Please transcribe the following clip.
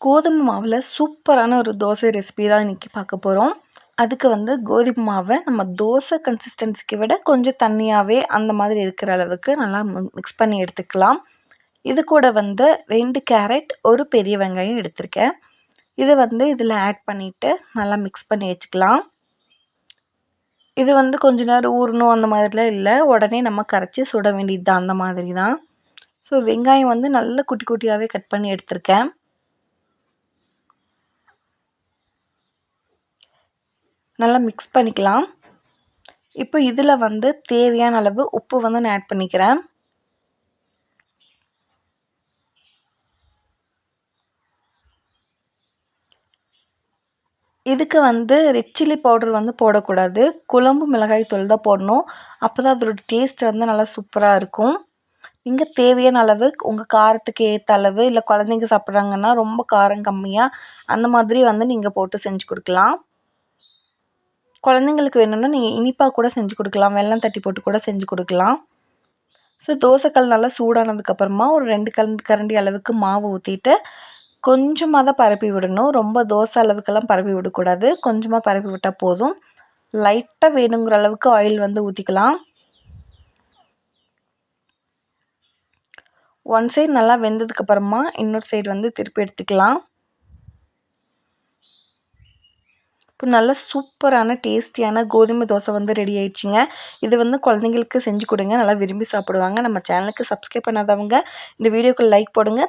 கோதுமை மாவில் சூப்பரான ஒரு தோசை ரெசிபி தான் இன்றைக்கி பார்க்க போகிறோம். அதுக்கு கோதுமை மாவை நம்ம தோசை கன்சிஸ்டன்சிக்கு விட கொஞ்சம் தண்ணியாகவே அந்த மாதிரி இருக்கிற அளவுக்கு நல்லா மிக்ஸ் பண்ணி எடுத்துக்கலாம். இது கூட 2 கேரட், ஒரு பெரிய வெங்காயம் எடுத்திருக்கேன். இது இதில் ஆட் பண்ணிவிட்டு நல்லா மிக்ஸ் பண்ணி வச்சுக்கலாம். இது கொஞ்ச நேரம் ஊறணும் அந்த மாதிரிலாம் இல்லை, உடனே நம்ம கரைச்சி சுட வேண்டியது தான், அந்த மாதிரி தான். ஸோ வெங்காயம் நல்ல குட்டி குட்டியாகவே கட் பண்ணி எடுத்திருக்கேன். நல்லா மிக்ஸ் பண்ணிக்கலாம். இப்போ இதில் தேவையான அளவு உப்பு நான் ஆட் பண்ணிக்கிறேன். இதுக்கு ரெட் சில்லி பவுடர் போடக்கூடாது, குழம்பு மிளகாய் தூள் தான் போடணும். அப்போ தான் அதோட டேஸ்ட் நல்லா சூப்பராக இருக்கும். இங்கே தேவையான அளவு உங்கள் காரத்துக்கு ஏற்ற அளவு, இல்லை குழந்தைங்க சாப்பிட்றாங்கன்னா ரொம்ப காரம் கம்மியாக அந்த மாதிரி நீங்கள் போட்டு செஞ்சு கொடுக்கலாம். குழந்தைங்களுக்கு வேணும்னா நீங்கள் இனிப்பாக கூட செஞ்சு கொடுக்கலாம், வெல்லம் தட்டி போட்டு கூட செஞ்சு கொடுக்கலாம். ஸோ தோசைக்கல் நல்லா சூடானதுக்கப்புறமா ஒரு 2 கரண்டி அளவுக்கு மாவு ஊற்றிட்டு கொஞ்சமாக தான் பரப்பி விடணும். ரொம்ப தோசை அளவுக்கெல்லாம் பரப்பி விடக்கூடாது, கொஞ்சமாக பரப்பி விட்டால் போதும். லைட்டாக வேணுங்கிற அளவுக்கு ஆயில் ஊற்றிக்கலாம். ஒன் சைடு நல்லா வெந்ததுக்கப்புறமா இன்னொரு சைடு திருப்பி எடுத்துக்கலாம். இப்போ நல்ல சூப்பரான டேஸ்டியான கோதுமை தோசை ரெடி ஆயிடுச்சுங்க. இது குழந்தைங்களுக்கு செஞ்சு கொடுங்க, நல்லா விரும்பி சாப்பிடுவாங்க. நம்ம சேனலுக்கு சப்ஸ்கிரைப் பண்ணாதவங்க இந்த வீடியோக்கு லைக் போடுங்க.